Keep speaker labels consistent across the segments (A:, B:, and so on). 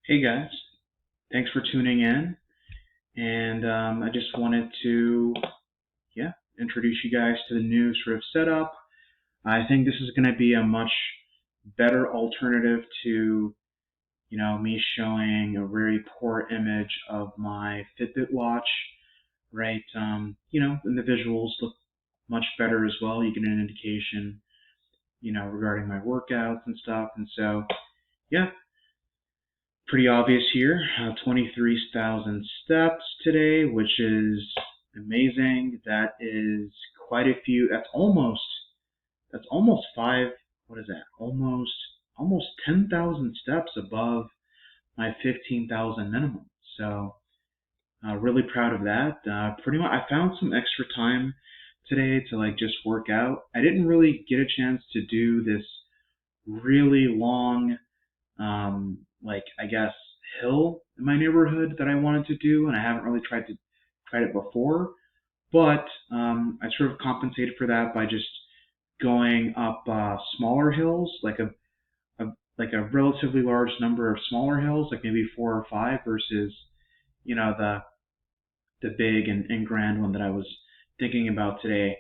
A: Hey guys, thanks for tuning in. And I just wanted to, introduce you guys to the new sort of setup. I think this is going to be a much better alternative to, me showing a very poor image of my Fitbit watch, right? And the visuals look much better as well. You get an indication, regarding my workouts and stuff. And so, yeah, pretty obvious here. 23,000 steps today, which is amazing. That is quite a few. That's almost five. What is that? Almost 10,000 steps above my 15,000 minimum. So really proud of that. Pretty much, I found some extra time today to like just work out. I didn't really get a chance to do this really long like I guess hill in my neighborhood that I wanted to do, and I haven't really tried it before. But I sort of compensated for that by just going up smaller hills, like a relatively large number of smaller hills, like maybe four or five, versus the big and grand one that I was thinking about today.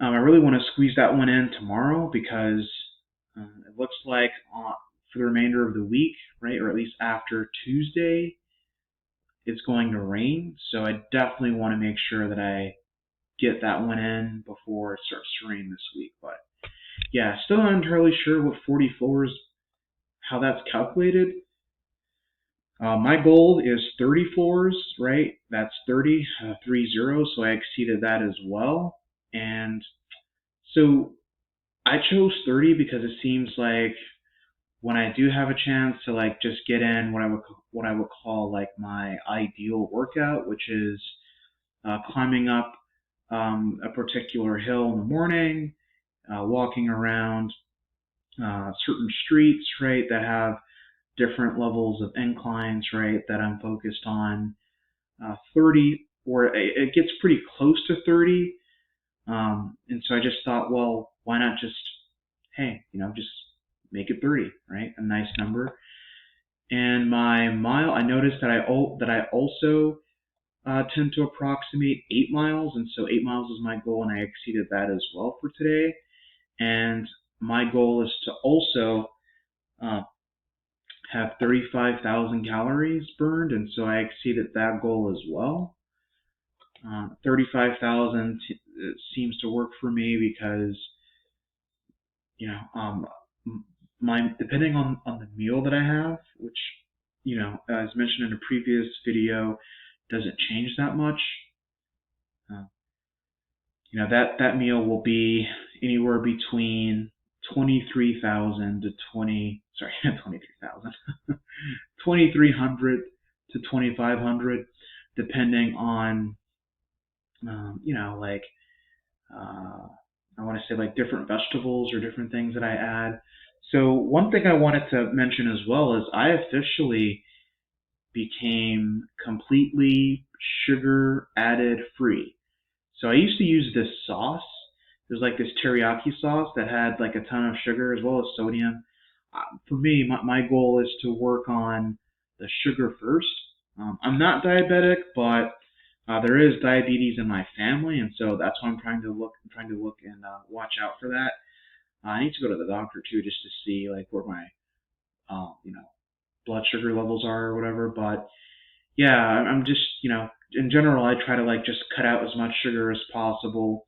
A: I really want to squeeze that one in tomorrow because it looks like for the remainder of the week, right, or at least after Tuesday, it's going to rain. So I definitely want to make sure that I get that one in before it starts to rain this week. But yeah, still not entirely sure what 40 floors, how that's calculated. My goal is 30 floors, right? That's 30, 30. So I exceeded that as well. And so I chose 30 because it seems like when I do have a chance to like just get in what I would call like my ideal workout, which is climbing up a particular hill in the morning, walking around certain streets, right, that have different levels of inclines, right, that I'm focused on. 30, or it gets pretty close to 30. And so I just thought, well, why not just, hey, just make it 30, right? A nice number. And my mile, I noticed that I also tend to approximate 8 miles, and so 8 miles is my goal, and I exceeded that as well for today. And my goal is to also uh, have 35,000 calories burned, and so I exceeded that goal as well. 35,000 seems to work for me because my depending on the meal that I have, which as mentioned in a previous video, doesn't change that much. Uh, that meal will be anywhere between 23,000 to 20 sorry 23,000 2,300 to 2,500, depending on like I want to say like different vegetables or different things that I add. So one thing I wanted to mention as well is I officially became completely sugar added free. So I used to use this sauce. There's like this teriyaki sauce that had like a ton of sugar as well as sodium. For me, my goal is to work on the sugar first. I'm not diabetic, but there is diabetes in my family, and so that's why I'm trying to look and watch out for that. I need to go to the doctor too, just to see like where my blood sugar levels are or whatever. But yeah, I'm just in general, I try to like just cut out as much sugar as possible,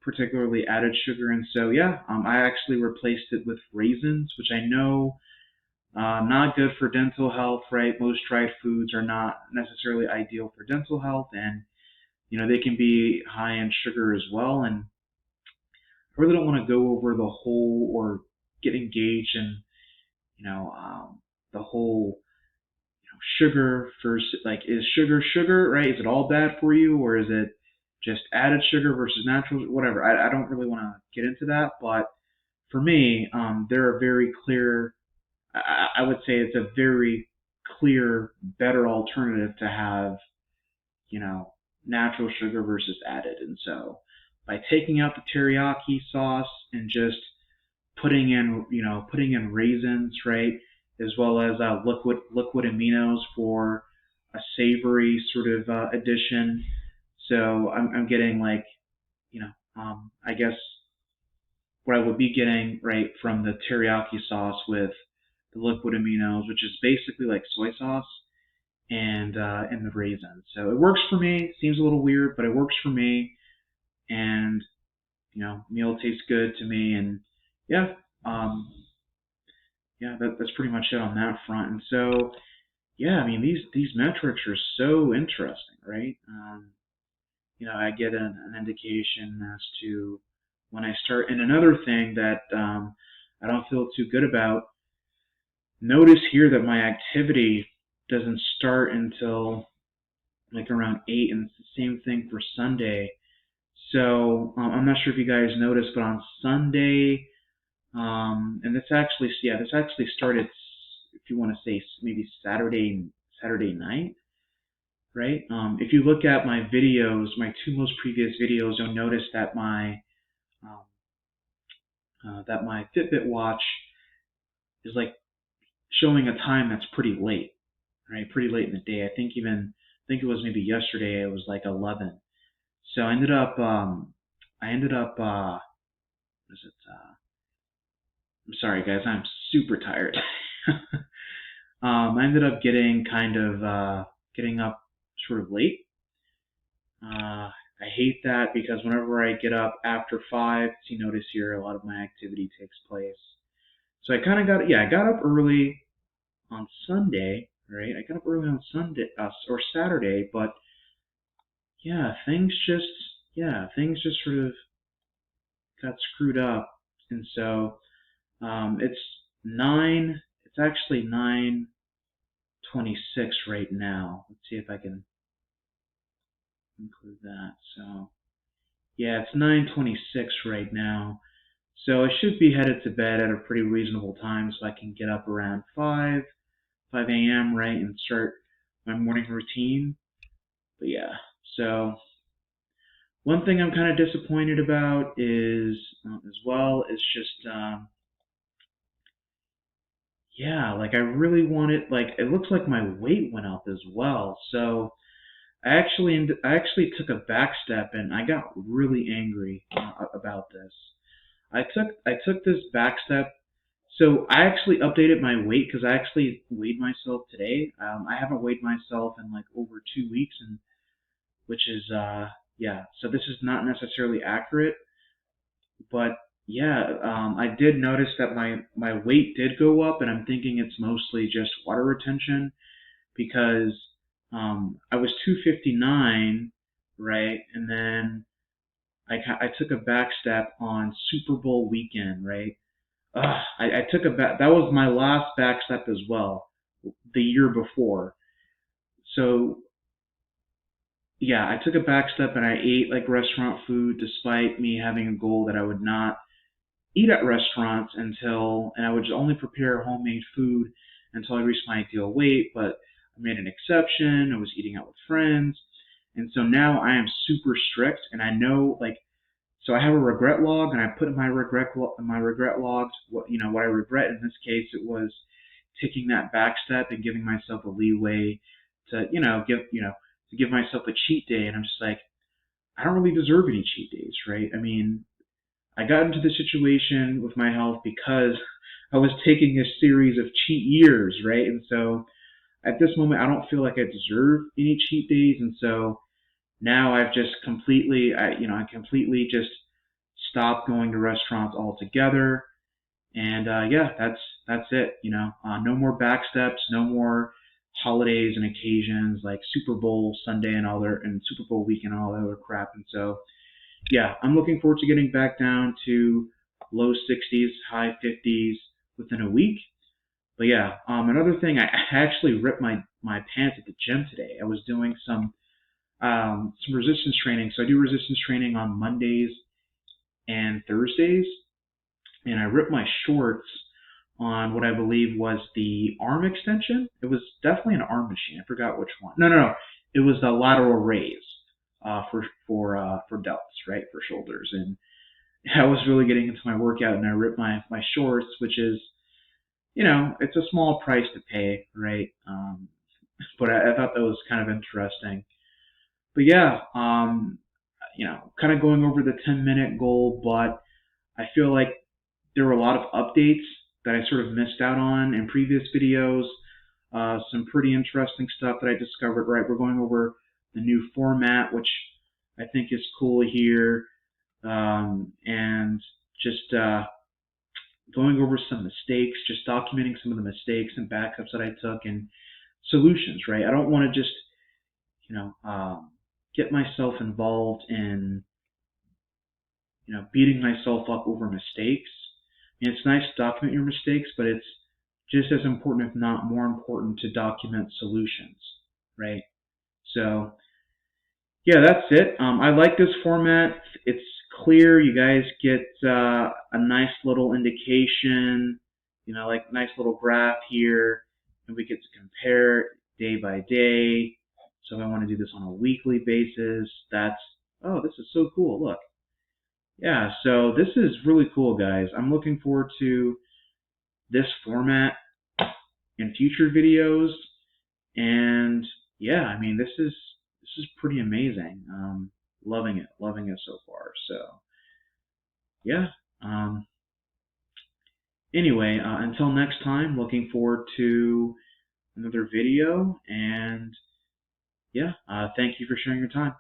A: particularly added sugar. And so yeah, I actually replaced it with raisins, which I know not good for dental health, right? Most dried foods are not necessarily ideal for dental health, and they can be high in sugar as well. And I really don't want to go over the whole or get engaged in the whole sugar versus like, is sugar sugar, right? Is it all bad for you, or is it just added sugar versus natural, whatever? I don't really want to get into that, but for me, there are very clear. I would say it's a very clear, better alternative to have, you know, natural sugar versus added. And so by taking out the teriyaki sauce and just putting in raisins, right? as well as liquid aminos for a savory sort of addition. So I'm getting like, I guess what I would be getting right from the teriyaki sauce with the liquid aminos, which is basically like soy sauce and the raisins. So it works for me. Seems a little weird, but it works for me. And meal tastes good to me. And yeah, um, yeah, that's pretty much it on that front. And so yeah, I mean these metrics are so interesting, right? I get an indication as to when I start. And another thing that I don't feel too good about. Notice here that my activity doesn't start until like around 8, and it's the same thing for Sunday. So I'm not sure if you guys noticed, but on Sunday, and this actually started, if you want to say maybe Saturday night, right? If you look at my videos, my two most previous videos, you'll notice that um, my Fitbit watch is like showing a time that's pretty late, right? Pretty late in the day. I think it was maybe yesterday. It was like 11. So I ended up, what is it? I'm sorry guys, I'm super tired. I ended up getting up sort of late. I hate that because whenever I get up after 5, as you notice here, a lot of my activity takes place. So I got up early on Sunday, right? I got up early on Sunday or Saturday, but yeah, things just sort of got screwed up, and so it's nine. It's actually 9:26 right now. Let's see if I can include that. So yeah, it's 9:26 right now. So I should be headed to bed at a pretty reasonable time, so I can get up around 5 a.m. right and start my morning routine. But yeah, so one thing I'm kind of disappointed about is as well is just yeah, like I really wanted, like it looks like my weight went up as well. So I actually took a back step and I got really angry about this. I took this back step. So I actually updated my weight because I actually weighed myself today. I haven't weighed myself in like over 2 weeks, and which is yeah. So this is not necessarily accurate, but yeah, I did notice that my weight did go up, and I'm thinking it's mostly just water retention because I was 259, right, and then I took a back step on Super Bowl weekend, right. I took a back. That was my last back step as well, the year before. So yeah, I took a back step and I ate like restaurant food, despite me having a goal that I would not eat at restaurants and I would only prepare homemade food until I reached my ideal weight. But I made an exception. I was eating out with friends, and so now I am super strict, and I know like so I have a regret log, and I put in my regret logs what I regret. In this case, it was taking that back step and giving myself a leeway to to give myself a cheat day, and I'm just like I don't really deserve any cheat days, right? I mean, I got into this situation with my health because I was taking a series of cheat years, right? And so at this moment, I don't feel like I deserve any cheat days, and so now I've just I completely just stopped going to restaurants altogether, and yeah, that's it. No more back steps, no more holidays and occasions like Super Bowl Sunday and Super Bowl weekend and all that other crap. And so yeah, I'm looking forward to getting back down to low 60s, high 50s within a week. But yeah, another thing, I actually ripped my pants at the gym today. I was doing some resistance training. So I do resistance training on Mondays and Thursdays, and I ripped my shorts on what I believe was the arm extension. It was definitely an arm machine. I forgot which one. No. It was the lateral raise for delts, right, for shoulders. And I was really getting into my workout, and I ripped my shorts, which is it's a small price to pay, right? But I thought that was kind of interesting. But yeah, kind of going over the 10-minute goal, but I feel like there were a lot of updates that I sort of missed out on in previous videos. Some pretty interesting stuff that I discovered, right? We're going over the new format, which I think is cool here, and just going over some mistakes, just documenting some of the mistakes and backups that I took and solutions, right? I don't want to just, get myself involved in, beating myself up over mistakes. And it's nice to document your mistakes, but it's just as important, if not more important, to document solutions, right? So, yeah, that's it. I like this format. It's clear. You guys get a nice little indication, like nice little graph here, and we get to compare day by day. So if I want to do this on a weekly basis, this is so cool. Look. Yeah, so this is really cool, guys. I'm looking forward to this format in future videos, and yeah, I mean this is pretty amazing. Loving it so far. So yeah. Anyway, until next time, looking forward to another video, and yeah, thank you for sharing your time.